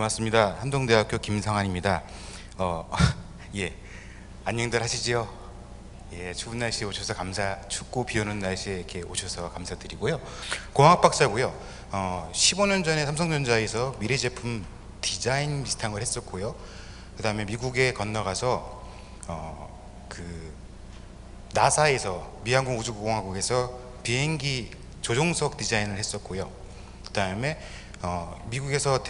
고맙습니다. 한동대학교 김성환입니다. 예, 안녕들 하시지요? 예, 추운 날씨에 오셔서 춥고 비 오는 날씨에 이렇게 오셔서 감사드리고요. 공학 박사고요. 15년 전에 삼성전자에서 미래 제품 디자인 비슷한 걸 했었고요. 그 다음에 미국에 건너가서 나사에서 미항공 우주공화국에서 비행기 조종석 디자인을 했었고요. 그 다음에 미국에서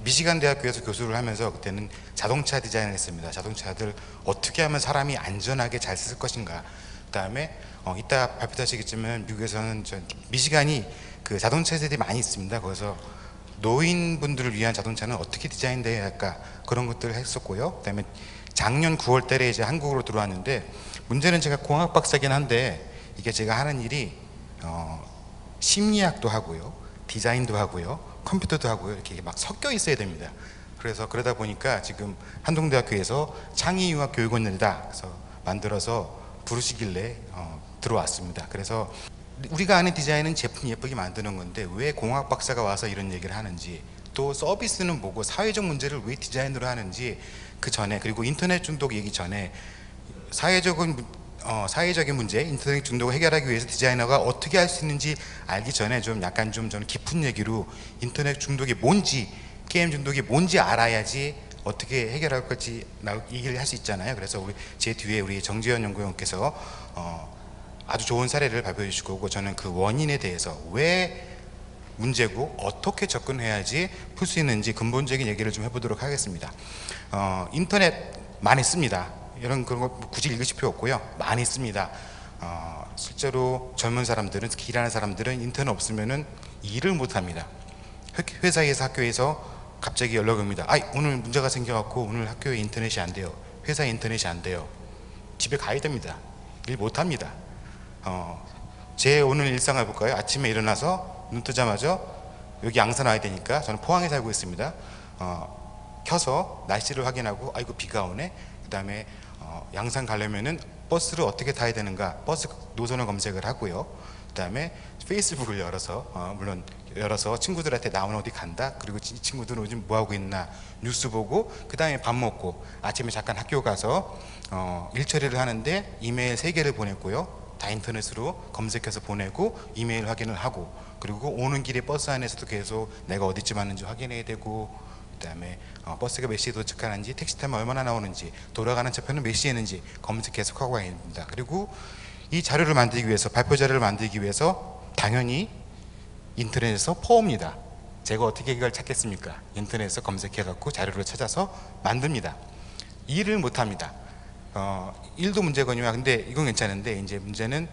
미시간 대학교에서 교수를 하면서 그때는 자동차 디자인을 했습니다. 자동차들 어떻게 하면 사람이 안전하게 잘 쓸 것인가. 그 다음에 이따 발표하시겠지만 미국에서는 미시간이 그 자동차 세대들이 많이 있습니다. 거기서 노인분들을 위한 자동차는 어떻게 디자인되어야 할까, 그런 것들을 했었고요. 그 다음에 작년 9월 달에 이제 한국으로 들어왔는데, 문제는 제가 공학 박사긴 한데 이게 제가 하는 일이 심리학도 하고요, 디자인도 하고요, 컴퓨터도 하고요, 이렇게 막 섞여 있어야 됩니다. 그래서 그러다 보니까 지금 한동대학교에서 창의융합교육원이다 그래서 만들어서 부르시길래 들어왔습니다. 그래서 우리가 아는 디자인은 제품 예쁘게 만드는 건데 왜 공학 박사가 와서 이런 얘기를 하는지, 또 서비스는 뭐고 사회적 문제를 왜 디자인으로 하는지, 그 전에, 그리고 인터넷 중독 얘기 전에 사회적인 문제, 인터넷 중독을 해결하기 위해서 디자이너가 어떻게 할 수 있는지 알기 전에 약간 저는 깊은 얘기로 인터넷 중독이 뭔지, 게임 중독이 뭔지 알아야지 어떻게 해결할 건지 얘기를 할 수 있잖아요. 그래서 제 뒤에 우리 정재현 연구원께서 아주 좋은 사례를 발표해 주실 거고, 저는 그 원인에 대해서 왜 문제고 어떻게 접근해야지 풀 수 있는지 근본적인 얘기를 좀 해보도록 하겠습니다. 인터넷 많이 씁니다. 이런 그런 거 굳이 읽으실 필요 없고요. 많이 씁니다. 실제로 젊은 사람들은, 특히 일하는 사람들은 인터넷 없으면은 일을 못 합니다. 회사에서, 학교에서 갑자기 연락이 옵니다. 오늘 문제가 생겨갖고 오늘 학교에 인터넷이 안 돼요. 회사에 인터넷이 안 돼요. 집에 가야 됩니다. 일 못 합니다. 제 오늘 일상을 볼까요? 아침에 일어나서 눈 뜨자마자 여기 양산 와야 되니까, 저는 포항에 살고 있습니다. 켜서 날씨를 확인하고 아이고 비가 오네. 그 다음에 양산 가려면은 버스를 어떻게 타야 되는가, 버스 노선을 검색을 하고요. 그 다음에 페이스북을 열어서 친구들한테 나 오늘 어디 간다, 그리고 이 친구들은 요즘 뭐 하고 있나 뉴스 보고, 그 다음에 밥 먹고 아침에 잠깐 학교 가서 일 처리를 하는데 이메일 3개를 보냈고요. 다 인터넷으로 검색해서 보내고 이메일 확인을 하고, 그리고 오는 길에 버스 안에서도 계속 내가 어디쯤 왔는지 확인해야 되고, 그 다음에 버스가 몇 시에 도착하는지, 택시 타면 얼마나 나오는지, 돌아가는 차표는 몇 시에 있는지 검색해서 하고 가야 됩니다. 그리고 이 자료를 만들기 위해서, 발표 자료를 만들기 위해서 당연히 인터넷에서 퍼옵니다. 제가 어떻게 이걸 찾겠습니까? 인터넷에서 검색해 갖고 자료를 찾아서 만듭니다. 일을 못 합니다. 일도 문제거든요. 근데 이건 괜찮은데, 이제 문제는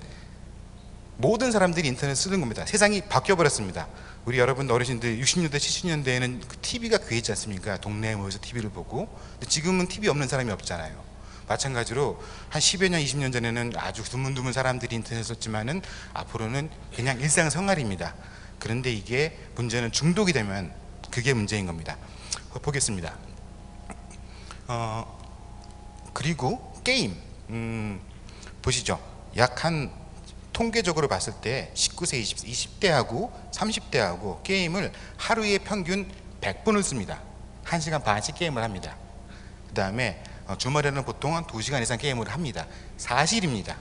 모든 사람들이 인터넷 쓰는 겁니다. 세상이 바뀌어 버렸습니다. 우리 여러분 어르신들 60년대 70년대에는 그 TV가 귀했지 않습니까? 동네에 모여서 TV를 보고. 근데 지금은 TV 없는 사람이 없잖아요. 마찬가지로 한 10여 년 20년 전에는 아주 드문드문 사람들이 인터넷 썼지만은 앞으로는 그냥 일상생활입니다. 그런데 이게 문제는 중독이 되면 그게 문제인 겁니다. 보겠습니다. 그리고 게임, 보시죠. 약 한 통계적으로 봤을 때 19세 20대하고 30대하고 게임을 하루에 평균 100분을 씁니다. 1시간 반씩 게임을 합니다. 그 다음에 주말에는 보통 한 2시간 이상 게임을 합니다. 사실입니다.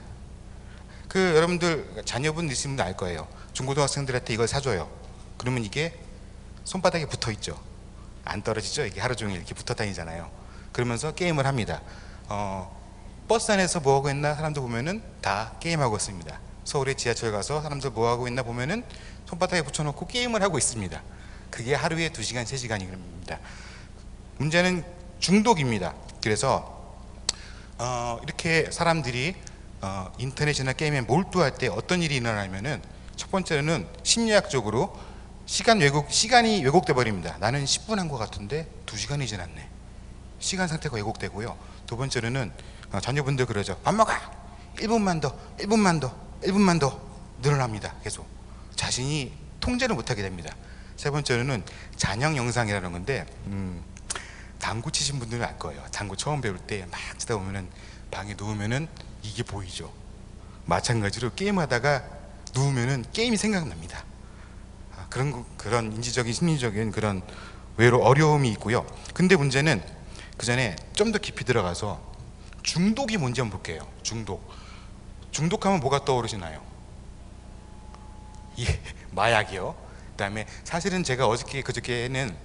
여러분들 자녀분 있으면 알 거예요. 중고등학생들한테 이걸 사줘요. 그러면 이게 손바닥에 붙어 있죠. 안 떨어지죠. 이게 하루 종일 이렇게 붙어 다니잖아요. 그러면서 게임을 합니다. 버스 안에서 뭐 하고 있나 사람들 보면은 다 게임하고 있습니다. 서울에 지하철 가서 사람들 뭐 하고 있나 보면은 손바닥에 붙여놓고 게임을 하고 있습니다. 그게 하루에 2시간 3시간입니다. 문제는 중독입니다. 그래서 이렇게 사람들이 인터넷이나 게임에 몰두할 때 어떤 일이 일어나냐면은, 첫 번째는 심리학적으로 시간이 왜곡돼 버립니다. 나는 10분 한 것 같은데 2시간이 지났네. 시간 상태가 왜곡되고요. 두 번째로는 자녀분들 그러죠. 밥 먹어. 1분만 더, 1분만 더, 1분만 더 늘어납니다. 계속 자신이 통제를 못하게 됩니다. 세 번째로는 잔영 영상이라는 건데, 당구 치신 분들은 알 거예요. 당구 처음 배울 때 막 치다 보면은 방에 누우면은 이게 보이죠. 마찬가지로 게임하다가 누우면은 게임이 생각납니다. 그런 인지적인 심리적인 그런 외로 어려움이 있고요. 근데 문제는 그 전에 좀 더 깊이 들어가서 중독이 뭔지 한번 볼게요. 중독하면 뭐가 떠오르시나요? 예, 마약이요. 그다음에 사실은 제가 어저께 그저께는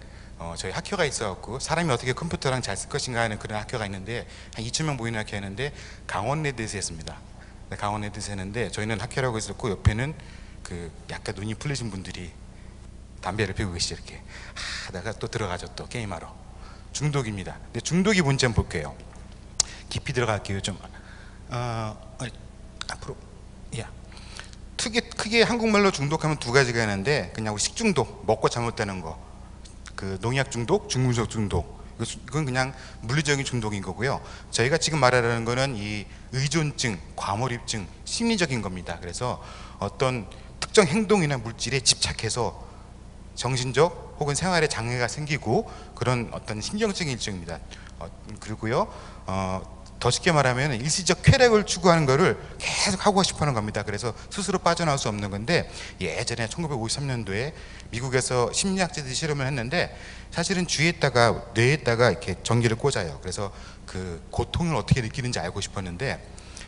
저희 학교가 있어갖고 사람이 어떻게 컴퓨터랑 잘 쓸 것인가 하는 그런 학교가 있는데 한 2,000명 모이는 학교였는데 강원레드에서 했습니다. 강원레드에서 했는데 저희는 학교라고 있었고 옆에는 그 약간 눈이 풀리신 분들이 담배를 피우고 계시죠. 이렇게 하다가 또 들어가죠. 또 게임하러. 중독입니다. 근데 중독이 뭔지 한번 볼게요. 깊이 들어갈게요. 좀 앞으로. 야. 크게 한국말로 중독하면 두 가지가 있는데 그냥 식중독, 먹고 잘못되는 거, 그 농약 중독, 중금속 중독, 이건 그냥 물리적인 중독인 거고요. 저희가 지금 말하려는 거는 이 의존증, 과몰입증, 심리적인 겁니다. 그래서 어떤 특정 행동이나 물질에 집착해서 정신적 혹은 생활에 장애가 생기고 그런 어떤 신경적인 일종입니다. 그리고요 더 쉽게 말하면 일시적 쾌락을 추구하는 거를 계속 하고 싶어하는 겁니다. 그래서 스스로 빠져나올 수 없는 건데 예전에 1953년도에 미국에서 심리학자들이 실험을 했는데 사실은 뇌에다가 이렇게 전기를 꽂아요. 그래서 그 고통을 어떻게 느끼는지 알고 싶었는데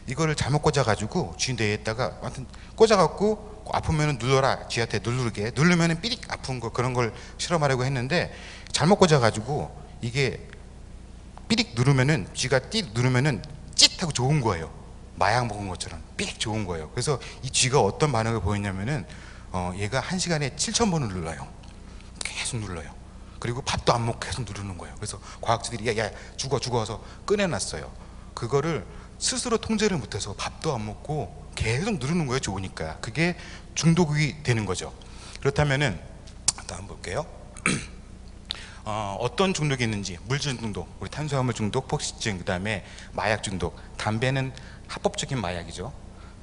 이거를 잘못 꽂아가지고 쥐 뇌에다가 아무튼 꽂아갖고 아프면은 눌러라, 쥐한테 누르게 누르면은 삐릭 아픈 거 그런 걸 실험하려고 했는데 잘못 꽂아가지고 이게 삐릭 누르면은 쥐가 띠 누르면은 찢하고 좋은 거예요. 마약 먹은 것처럼 삐릭 좋은 거예요. 그래서 이 쥐가 어떤 반응을 보였냐면은 얘가 1시간에 7,000번을 눌러요. 계속 눌러요. 그리고 밥도 안 먹고 계속 누르는 거예요. 그래서 과학자들이 야 죽어서 꺼내놨어요. 그거를 스스로 통제를 못해서 밥도 안 먹고 계속 누르는 거예요. 좋으니까. 그게 중독이 되는 거죠. 그렇다면은 다음 볼게요. 어떤 중독이 있는지 물질 중독, 우리 탄수화물 중독, 폭식증, 그 다음에 마약 중독. 담배는 합법적인 마약이죠.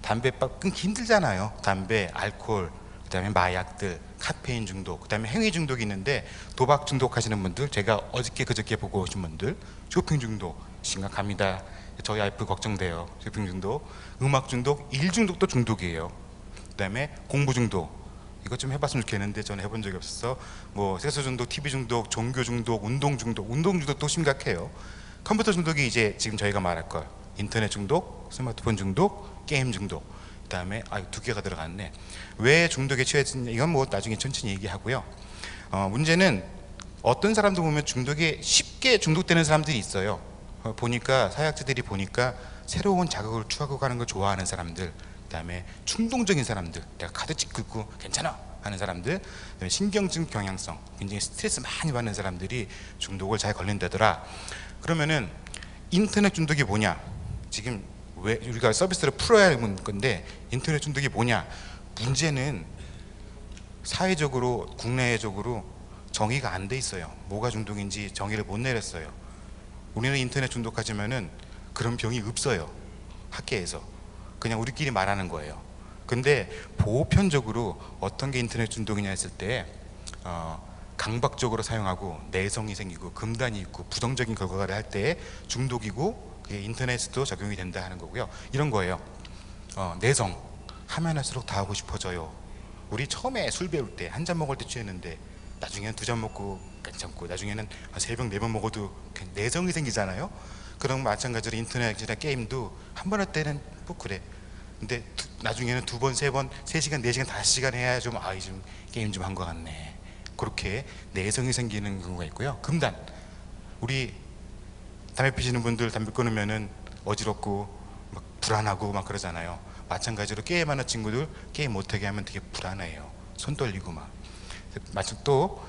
담배 끊기 힘들잖아요. 담배, 알코올, 그 다음에 마약들, 카페인 중독, 그 다음에 행위 중독이 있는데 도박 중독 하시는 분들, 제가 어저께 그저께 보고 오신 분들, 쇼핑 중독 심각합니다. 저희 와이프 걱정돼요. 쇼핑 중독, 음악 중독, 일 중독도 중독이에요. 그 다음에 공부 중독, 이것 좀 해봤으면 좋겠는데 저는 해본 적이 없어서 뭐 세수 중독, TV 중독, 종교 중독, 운동 중독도 심각해요. 컴퓨터 중독이 이제 지금 저희가 말할 거 인터넷 중독, 스마트폰 중독, 게임 중독. 그 다음에 두 개가 들어갔네. 왜 중독에 취했는지 이건 뭐 나중에 천천히 얘기하고요. 문제는 어떤 사람도 보면 중독에 쉽게 중독되는 사람들이 있어요. 보니까 사회학자들이 보니까 새로운 자극을 추구하고 가는 걸 좋아하는 사람들, 그다음에 충동적인 사람들, 내가 카드 찍고 괜찮아 하는 사람들, 그다음에 신경증 경향성, 굉장히 스트레스 많이 받는 사람들이 중독을 잘 걸린다더라. 그러면은 인터넷 중독이 뭐냐? 지금 왜 우리가 서비스를 풀어야 하는 건데 인터넷 중독이 뭐냐? 문제는 사회적으로 국내적으로 정의가 안 돼 있어요. 뭐가 중독인지 정의를 못 내렸어요. 우리는 인터넷 중독하지만은 그런 병이 없어요. 학계에서 그냥 우리끼리 말하는 거예요. 근데 보편적으로 어떤 게 인터넷 중독이냐 했을 때 강박적으로 사용하고 내성이 생기고 금단이 있고 부정적인 결과를 할 때 중독이고 그게 인터넷에도 적용이 된다 하는 거고요. 이런 거예요. 내성 하면 할수록 다 하고 싶어져요. 우리 처음에 술 배울 때 한 잔 먹을 때 취했는데 나중에는 2잔 먹고 괜찮고 나중에는 3병 4병 먹어도 내성이 생기잖아요. 그런 마찬가지로 인터넷이나 게임도 한 번 할 때는 뭐 그래. 근데 나중에는 2번, 3번, 3시간, 4시간, 5시간 해야 좀 좀 게임 좀 한 것 같네. 그렇게 내성이 생기는 경우가 있고요. 금단, 우리 담배 피시는 분들 담배 끊으면은 어지럽고 막 불안하고 막 그러잖아요. 마찬가지로 게임하는 친구들 게임 못하게 하면 되게 불안해요. 손 떨리고 막. 마침 또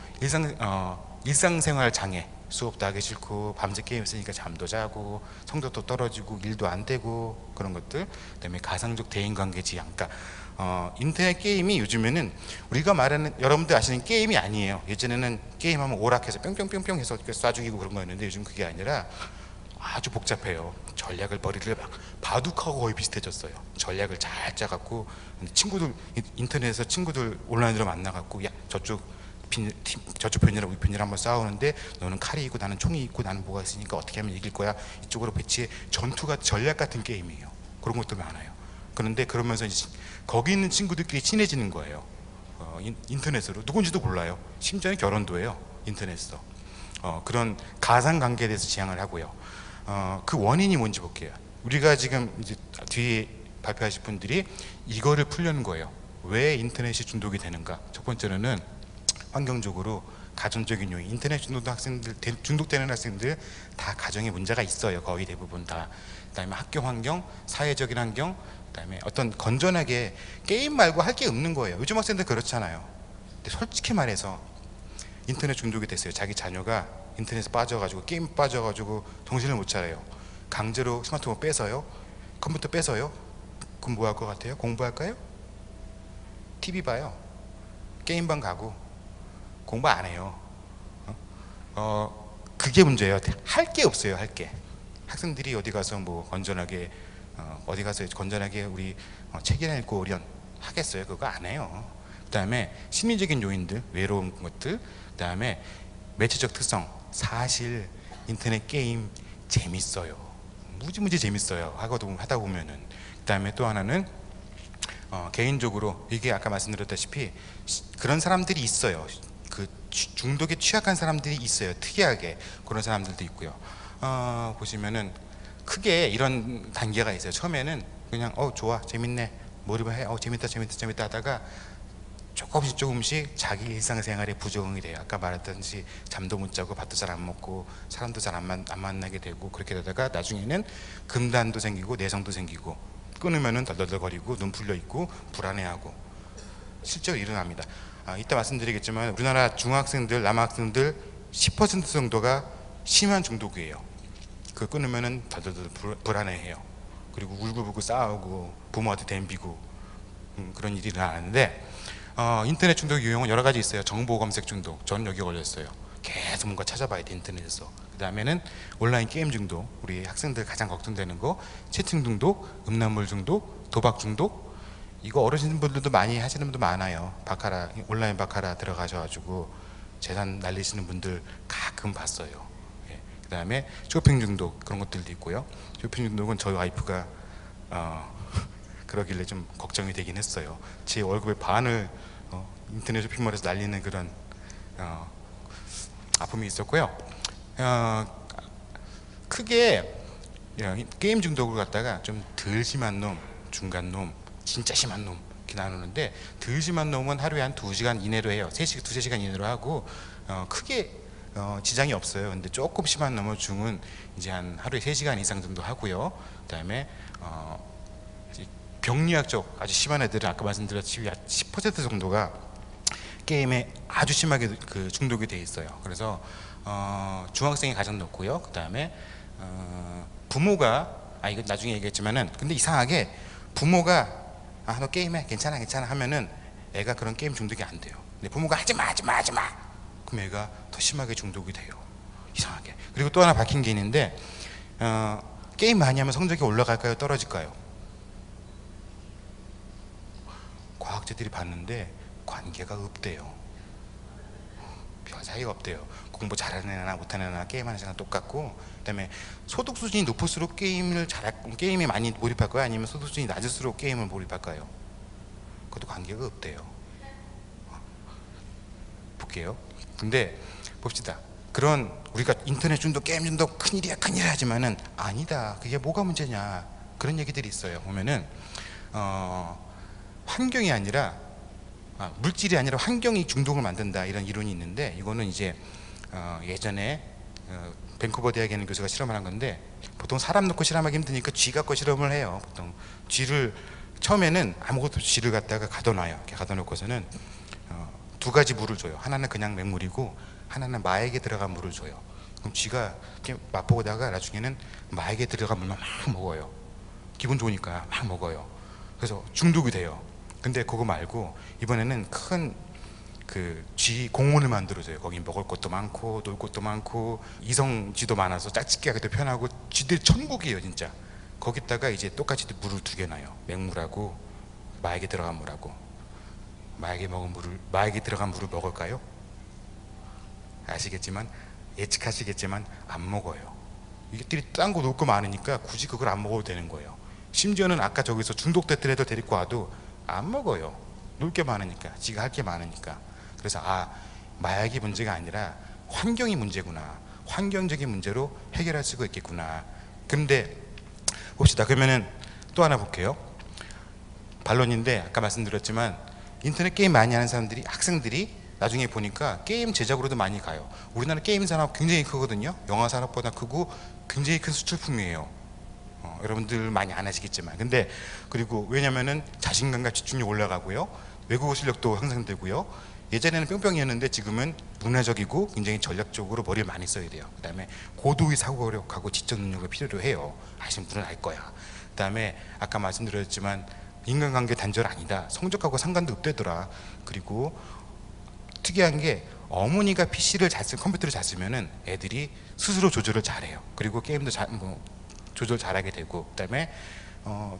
일상생활 장애, 수업도 하기 싫고 밤새 게임 쓰니까 잠도 자고 성적도 떨어지고 일도 안 되고 그런 것들, 그다음에 가상적 대인관계 지향. 그러니까 인터넷 게임이 요즘에는 우리가 말하는 여러분들 아시는 게임이 아니에요. 예전에는 게임하면 오락해서 뿅뿅뿅뿅 해서 쏴 죽이고 그런 거였는데 요즘 그게 아니라 아주 복잡해요. 전략을 머리를 막 바둑하고 거의 비슷해졌어요. 전략을 잘 짜갖고 친구들 인터넷에서 친구들 온라인으로 만나갖고 야 저쪽 편이랑 우리 편이랑 한번 싸우는데 너는 칼이 있고 나는 총이 있고 나는 뭐가 있으니까 어떻게 하면 이길 거야. 이쪽으로 배치해. 전투가 전략 같은 게임이에요. 그런 것도 많아요. 그런데 그러면서 이제 거기 있는 친구들끼리 친해지는 거예요. 인터넷으로 누군지도 몰라요. 심지어는 결혼도 해요. 인터넷에서. 그런 가상관계에 대해서 지향을 하고요. 그 원인이 뭔지 볼게요. 우리가 지금 이제 뒤에 발표하실 분들이 이거를 풀려는 거예요. 왜 인터넷이 중독이 되는가? 첫 번째로는 환경적으로 가정적인 요인, 인터넷 중독되는 학생들 다 가정에 문제가 있어요. 거의 대부분 다. 그다음에 학교 환경, 사회적인 환경, 그다음에 어떤 건전하게 게임 말고 할 게 없는 거예요. 요즘 학생들 그렇잖아요. 근데 솔직히 말해서 인터넷 중독이 됐어요. 자기 자녀가 인터넷에 빠져가지고 게임 빠져가지고 정신을 못 차려요. 강제로 스마트폰 뺏어요. 컴퓨터 뺏어요. 그럼 뭐 할 것 같아요? 공부할까요? TV 봐요. 게임방 가고 공부 안 해요. 그게 문제예요. 할 게 없어요. 할 게. 학생들이 어디 가서 뭐 건전하게 어디 가서 건전하게 우리 책이나 읽고 오련 하겠어요? 그거 안 해요. 그 다음에 심리적인 요인들, 외로운 것들, 그 다음에 매체적 특성. 사실 인터넷 게임 재밌어요. 무지무지 재밌어요. 하다 보면은. 그 다음에 또 하나는 개인적으로 이게 아까 말씀드렸다시피 그런 사람들이 있어요. 그 중독에 취약한 사람들이 있어요. 특이하게 그런 사람들도 있고요. 보시면은 크게 이런 단계가 있어요. 처음에는 그냥 좋아 재밌네 몰입해 재밌다 하다가 조금씩 자기 일상생활에 부적응이 돼요. 아까 말했듯이 잠도 못 자고 밥도 잘 안 먹고 사람도 잘 안 만나게 되고 그렇게 되다가 나중에는 금단도 생기고 내성도 생기고 끊으면은 덜덜덜거리고 눈 풀려 있고 불안해하고 실제로 일어납니다. 이따 말씀드리겠지만 우리나라 중학생들 남학생들 10% 정도가 심한 중독이에요. 그 끊으면은 덜덜덜 불안해해요. 그리고 울고불고 싸우고 부모한테 덤비고 그런 일이 일어나는데 인터넷 중독 유형은 여러 가지 있어요. 정보 검색 중독, 저는 여기 걸렸어요. 계속 뭔가 찾아봐야 돼 인터넷에서. 그 다음에는 온라인 게임 중독, 우리 학생들 가장 걱정되는 거, 채팅 중독, 음란물 중독, 도박 중독. 이거 어르신분들도 많이 하시는 분도 많아요. 바카라, 온라인 바카라 들어가셔가지고 재산 날리시는 분들 가끔 봤어요. 예. 그 다음에 쇼핑 중독 그런 것들도 있고요. 쇼핑 중독은 저희 와이프가 그러길래 좀 걱정이 되긴 했어요. 제 월급의 반을 인터넷 쇼핑몰에서 날리는 그런 아픔이 있었고요. 크게 게임 중독을 갖다가 좀 덜 심한 놈, 중간 놈, 진짜 심한 놈 이렇게 나누는데 덜 심한 놈은 하루에 한 2시간 이내로 해요. 2, 3시간 이내로 하고 크게 지장이 없어요. 근데 조금 심한 놈은 중은 이제 한 하루에 3시간 이상 정도 하고요. 그 다음에 병리학적 아주 심한 애들은 아까 말씀드렸듯이 10% 정도가 게임에 아주 심하게 그 중독이 돼 있어요. 그래서 중학생이 가장 높고요. 그 다음에 부모가 이거 나중에 얘기했지만은 근데 이상하게 부모가 너 게임해 괜찮아 하면은 애가 그런 게임 중독이 안 돼요. 근데 부모가 하지마 그럼 애가 더 심하게 중독이 돼요. 이상하게. 그리고 또 하나 박힌 게 있는데 게임 많이 하면 성적이 올라갈까요 떨어질까요? 과학자들이 봤는데 관계가 없대요. 별 차이가 없대요. 공부 잘하는 애나 못하는 애나 게임하는 애나 똑같고, 그다음에 소득 수준이 높을수록 게임에 많이 몰입할까요? 아니면 소득 수준이 낮을수록 게임을 몰입할까요? 그것도 관계가 없대요. 볼게요. 근데 봅시다. 그런 우리가 인터넷 중독, 게임 중독 큰일이야 하지만은 아니다. 그게 뭐가 문제냐 그런 얘기들이 있어요. 보면은 환경이 아니라 물질이 아니라 환경이 중독을 만든다 이런 이론이 있는데 이거는 이제 예전에 밴쿠버 대학에 있는 교수가 실험을 한 건데 보통 사람 놓고 실험하기 힘드니까 쥐 갖고 실험을 해요. 보통 쥐를 처음에는 아무것도 쥐를 갖다가 가둬놔요. 이렇게 가둬놓고서는 2가지 물을 줘요. 하나는 그냥 맹물이고 하나는 마액에 들어간 물을 줘요. 그럼 쥐가 이렇게 맛보다가 나중에는 마액에 들어간 물만 막 먹어요. 기분 좋으니까 막 먹어요. 그래서 중독이 돼요. 근데 그거 말고 이번에는 큰 그 쥐 공원을 만들어줘요. 거기 먹을 것도 많고 놀 것도 많고 이성 쥐도 많아서 짝짓기 하기도 편하고 쥐들 천국이에요 진짜. 거기다가 이제 똑같이 물을 2개 놔요. 맹물하고 마액에 들어간 물하고. 마액에 들어간 물을 먹을까요? 아시겠지만 예측하시겠지만 안 먹어요. 이것들이 딴 거 놀 거 많으니까 굳이 그걸 안 먹어도 되는 거예요. 심지어는 아까 저기서 중독됐던 애들 데리고 와도 안 먹어요. 놀 게 많으니까, 지가 할 게 많으니까. 그래서 마약이 문제가 아니라 환경이 문제구나, 환경적인 문제로 해결할 수가 있겠구나. 근데 봅시다. 그러면은 또 하나 볼게요. 반론인데 아까 말씀드렸지만 인터넷 게임 많이 하는 사람들이, 학생들이 나중에 보니까 게임 제작으로도 많이 가요. 우리나라 게임 산업 굉장히 크거든요. 영화 산업보다 크고 굉장히 큰 수출품이에요. 여러분들 많이 안 하시겠지만. 근데 그리고 왜냐면은 자신감과 집중력 올라가고요, 외국어 실력도 향상되고요. 예전에는 뿅뿅이었는데 지금은 문화적이고 굉장히 전략적으로 머리를 많이 써야 돼요. 그 다음에 고도의 사고력하고 지적 능력을 필요로 해요. 아시는 분은 알 거야. 그 다음에 아까 말씀드렸지만 인간관계 단절 아니다, 성적하고 상관도 없대더라. 그리고 특이한 게 어머니가 PC를 잘 쓰, 컴퓨터를 잘 쓰면은 애들이 스스로 조절을 잘해요. 그리고 게임도 조절 잘하게 되고, 그다음에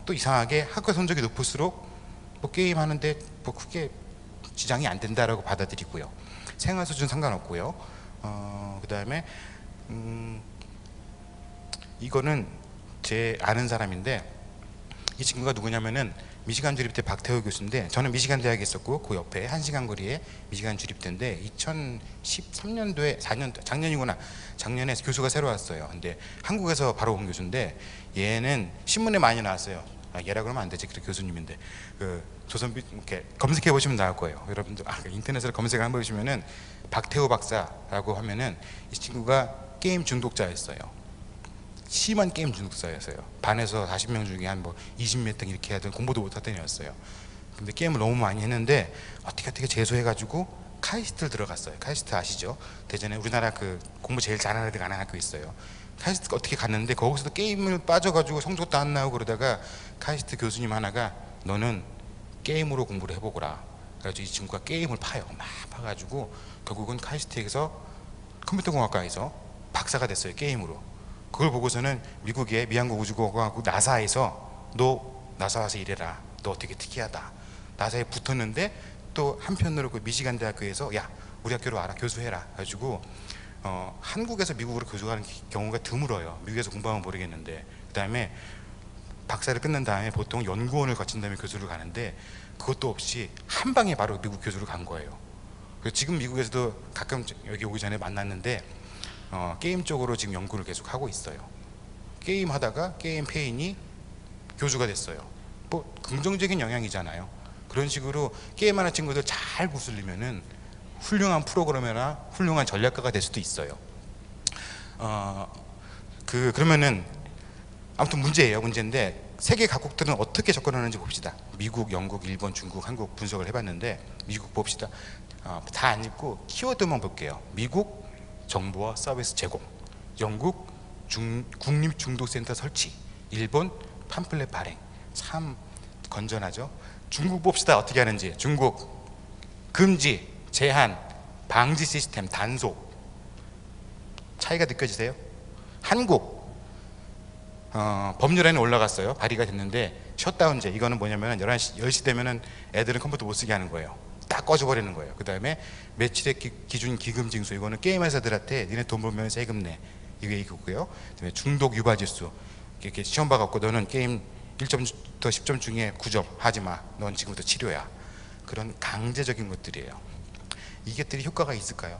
또 이상하게 학교 성적이 높을수록 뭐 게임 하는데 뭐 크게 지장이 안 된다라고 받아들이고요. 생활 수준 상관없고요. 그다음에 이거는 제 아는 사람인데, 이 친구가 누구냐면은 미시간 주립대 박태호 교수인데, 저는 미시간 대학에 있었고 그 옆에 1시간 거리에 미시간 주립대인데 2013년도에 4년 작년이구나, 작년에 교수가 새로 왔어요. 근데 한국에서 바로 온 교수인데 얘는 신문에 많이 나왔어요. 얘라 그러면 안 되지, 그 교수님인데 그 조선비 이렇게 검색해 보시면 나올 거예요. 여러분들 인터넷으로 검색 한번 해보시면은 박태호 박사라고 하면은 이 친구가 게임 중독자였어요. 심한 게임 중독자였어요. 반에서 40명 중에 한 뭐 20몇 등 이렇게 하던, 공부도 못하던 애였어요. 근데 게임을 너무 많이 했는데 어떻게 재수해가지고 카이스트를 들어갔어요. 카이스트 아시죠? 대전에 우리나라 그 공부 제일 잘하는 애들 가는 학교 있어요. 카이스트 어떻게 갔는데 거기서도 게임을 빠져가지고 성적도 안 나오고 그러다가 카이스트 교수님 하나가 너는 게임으로 공부를 해보거라. 그래가지고 이 친구가 게임을 파요. 막 파가지고 결국은 카이스트에서 컴퓨터공학과에서 박사가 됐어요. 게임으로. 그걸 보고서는 미국의 미한국 우주공학국 나사에서 너 나사 와서 일해라, 너 어떻게 특이하다, 나사에 붙었는데 또 한편으로 그 미시간 대학교에서 야 우리 학교로 와라, 교수해라 가지고 한국에서 미국으로 교수가는 경우가 드물어요. 미국에서 공부하면 모르겠는데. 그 다음에 박사를 끝낸 다음에 보통 연구원을 거친 다음에 교수를 가는데 그것도 없이 한 방에 바로 미국 교수로 간 거예요. 그래서 지금 미국에서도 가끔 여기 오기 전에 만났는데 게임 쪽으로 지금 연구를 계속 하고 있어요. 게임 하다가 게임 페인이 교수가 됐어요. 뭐 긍정적인 영향이잖아요. 그런 식으로 게임하는 친구들 잘 구슬리면은 훌륭한 프로그래머나 훌륭한 전략가가 될 수도 있어요. 그러면은 아무튼 문제인데 세계 각국들은 어떻게 접근하는지 봅시다. 미국, 영국, 일본, 중국, 한국 분석을 해봤는데 미국 봅시다. 다 안 읽고 키워드만 볼게요. 미국 정보와 서비스 제공, 영국 국립중독센터 설치, 일본 팜플렛 발행. 참 건전하죠. 중국 봅시다. 어떻게 하는지. 중국 금지, 제한, 방지 시스템, 단속. 차이가 느껴지세요? 한국 법률에는 올라갔어요. 발의가 됐는데 셧다운제. 이거는 뭐냐면 11시, 10시 되면은 애들은 컴퓨터 못 쓰게 하는 거예요. 딱 꺼져버리는 거예요. 그 다음에 매출액 기준 기금 징수. 이거는 게임 회사들한테 니네 돈 벌면 세금 내, 이게 이거고요. 그다음에 중독 유발 지수. 이렇게 시험 봐갖고 너는 게임 1점부터 10점 중에 9점 하지마, 넌 지금부터 치료야. 그런 강제적인 것들이에요. 이것들이 효과가 있을까요?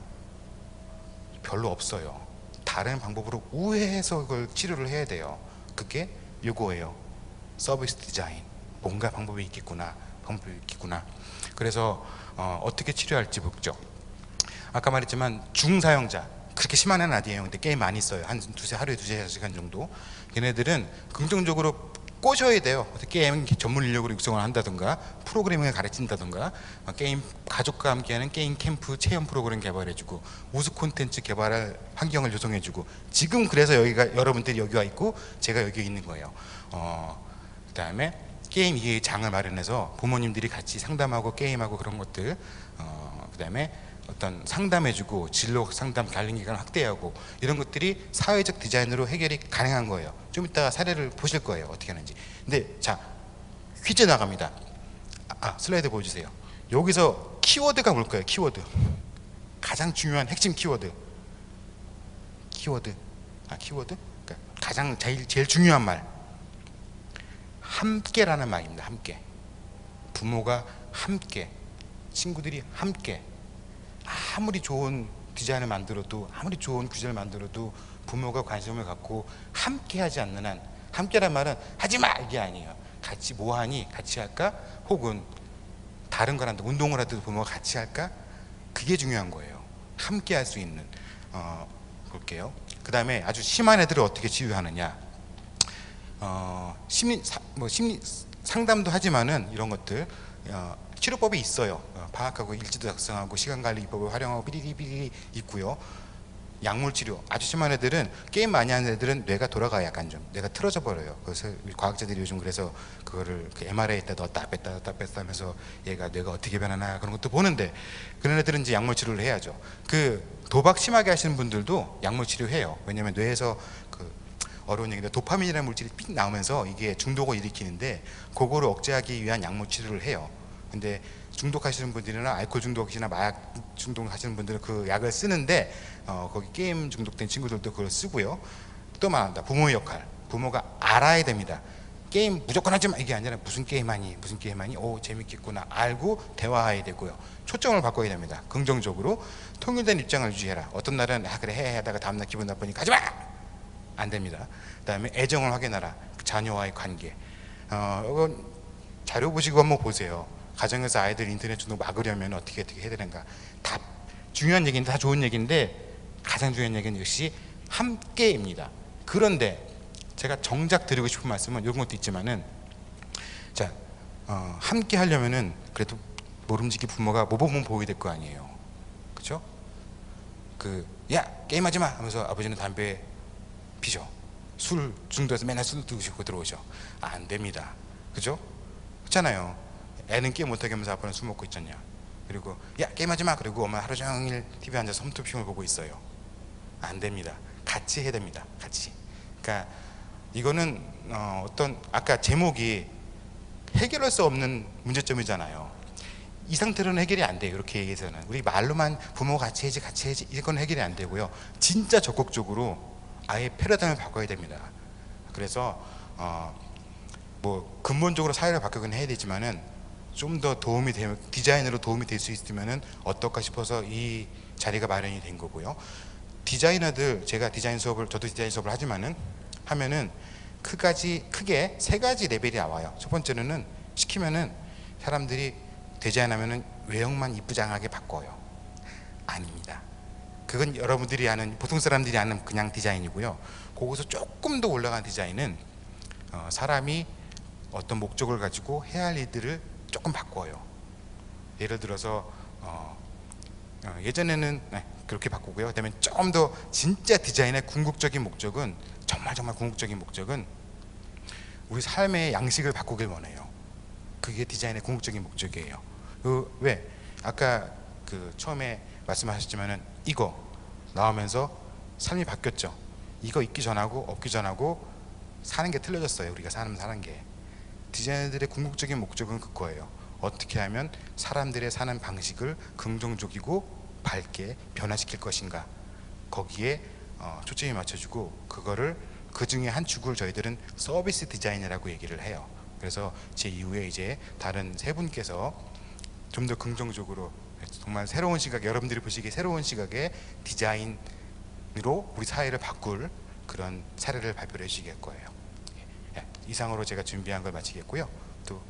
별로 없어요. 다른 방법으로 우회해서 그걸 치료를 해야 돼요. 그게 요거예요. 서비스 디자인. 뭔가 방법이 있겠구나. 그래서 어떻게 치료할지 보죠. 아까 말했지만 중사용자, 그렇게 심한 애는 아니에요. 근데 게임 많이 써요. 하루에 두세 시간 정도. 걔네들은 긍정적으로 꼬셔야 돼요. 게임 전문 인력으로 육성을 한다든가, 프로그래밍을 가르친다든가, 게임 가족과 함께하는 게임 캠프 체험 프로그램 개발해주고, 우수 콘텐츠 개발할 환경을 조성해주고. 지금 그래서 여러분들이 여기 와 있고 제가 여기 있는 거예요. 그 다음에 게임 이해의 장을 마련해서 부모님들이 같이 상담하고 게임하고 그런 것들. 그 다음에 어떤 상담해주고 진로 상담 관련 기간을 확대하고, 이런 것들이 사회적 디자인으로 해결이 가능한 거예요. 좀 이따가 사례를 보실 거예요. 어떻게 하는지. 근데 자, 퀴즈 나갑니다. 슬라이드 보여주세요. 여기서 키워드가 뭘까요? 키워드. 가장 중요한 핵심 키워드. 키워드. 그러니까 가장 제일 중요한 말. 함께라는 말입니다. 함께. 부모가 함께, 친구들이 함께. 아무리 좋은 디자인을 만들어도 아무리 좋은 규제를 만들어도 부모가 관심을 갖고 함께 하지 않는 한, 함께란 말은 하지마 이게 아니에요. 같이 뭐 하니? 같이 할까? 혹은 다른 걸 한다, 운동을 하도 부모가 같이 할까? 그게 중요한 거예요. 함께 할 수 있는. 볼게요. 그 다음에 아주 심한 애들을 어떻게 치유하느냐. 심리 상담도 하지만은 이런 것들 치료법이 있어요. 파악하고 일지도 작성하고 시간관리법을 활용하고 삐리리삐리리 있고요. 약물 치료, 아주 심한 애들은, 게임 많이 하는 애들은 뇌가 돌아가요. 약간 좀 뇌가 틀어져 버려요. 그래서 과학자들이 요즘 그래서 그거를 그 MRI에다 넣었다 뺐다 하면서 얘가 뇌가 어떻게 변하나 그런 것도 보는데, 그런 애들은 이제 약물 치료를 해야죠. 그 도박 심하게 하시는 분들도 약물 치료해요. 왜냐면 뇌에서 그 어려운 얘기인데 도파민이라는 물질이 삑 나오면서 이게 중독을 일으키는데, 그거를 억제하기 위한 약물 치료를 해요. 근데 중독하시는 분들이나 알코올 중독이나 마약 중독하시는 분들은 그 약을 쓰는데, 거기 게임 중독된 친구들도 그걸 쓰고요. 또 말한다, 부모의 역할. 부모가 알아야 됩니다. 게임 무조건 하지 마 이게 아니라, 무슨 게임 하니, 무슨 게임 하니, 오 재밌겠구나 알고 대화해야 되고요. 초점을 바꿔야 됩니다. 긍정적으로 통일된 입장을 유지해라. 어떤 날은 그래 해 하다가 다음날 기분 나쁘니까 하지 마! 안 됩니다. 그 다음에 애정을 확인하라. 자녀와의 관계. 이건 자료 보시고 한번 보세요. 가정에서 아이들 인터넷 중독 막으려면 어떻게 해야 되는가. 다 중요한 얘기인데, 다 좋은 얘기인데, 가장 중요한 얘기는 역시 함께입니다. 그런데 제가 정작 드리고 싶은 말씀은 이런 것도 있지만은, 자, 함께 하려면은 그래도 모름지기 부모가 모범은 보여야 될 거 아니에요. 그죠? 야 게임하지 마 하면서 아버지는 담배 피죠. 술 중독해서 맨날 술 드시고 들어오죠. 안 됩니다. 그죠? 그렇잖아요. 애는 게임 못하게 하면서 아빠는 술 먹고 있잖냐. 그리고 야 게임하지 마, 그리고 엄마 하루 종일 TV에 앉아서 홈토핑을 보고 있어요. 안 됩니다. 같이 해야 됩니다. 같이. 그러니까 이거는 어떤, 아까 제목이 해결할 수 없는 문제점이잖아요. 이 상태로는 해결이 안 돼요. 이렇게 얘기해서는 우리 말로만 부모 같이 해야지 같이 해야지 이건 해결이 안 되고요. 진짜 적극적으로 아예 패러다임을 바꿔야 됩니다. 그래서 뭐 근본적으로 사회를 바꾸긴 해야 되지만은 좀 더 도움이 되면, 디자인으로 도움이 될 수 있으면은 어떨까 싶어서 이 자리가 마련이 된 거고요. 디자이너들, 제가 디자인 수업을, 저도 디자인 수업을 하면은 크게 세 가지 레벨이 나와요. 첫 번째는 시키면은 사람들이 디자인하면은 외형만 이쁘장하게 바꿔요. 아닙니다. 그건 여러분들이 아는, 보통 사람들이 아는 그냥 디자인이고요. 거기서 조금 더 올라간 디자인은 사람이 어떤 목적을 가지고 해야 할 일들을 조금 바꿔요. 예를 들어서 예전에는 그렇게 바꾸고요. 그다음에 좀 더 진짜 디자인의 궁극적인 목적은, 정말 궁극적인 목적은 우리 삶의 양식을 바꾸길 원해요. 그게 디자인의 궁극적인 목적이에요. 왜? 아까 처음에 말씀하셨지만은 이거 나오면서 삶이 바뀌었죠. 이거 있기 전하고 없기 전하고 사는 게 틀려졌어요. 우리가 사는 게. 디자이너들의 궁극적인 목적은 그거예요. 어떻게 하면 사람들의 사는 방식을 긍정적이고 밝게 변화시킬 것인가. 거기에 초점이 맞춰주고, 그거를 그 중에 한 축을 저희들은 서비스 디자인이라고 얘기를 해요. 그래서 제 이후에 이제 다른 세 분께서 좀 더 긍정적으로, 정말 새로운 시각, 여러분들이 보시기에 새로운 시각의 디자인으로 우리 사회를 바꿀 그런 사례를 발표를 해주실 거예요. 이상으로 제가 준비한 걸 마치겠고요. 또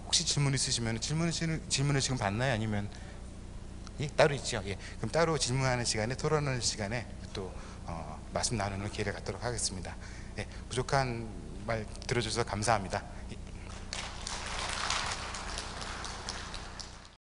혹시 질문 있으시면 질문을 지금 받나요? 아니면 따로 있죠. 그럼 따로 질문하는 시간에, 토론하는 시간에 또 말씀 나누는 기회를 갖도록 하겠습니다. 부족한 말 들어주셔서 감사합니다.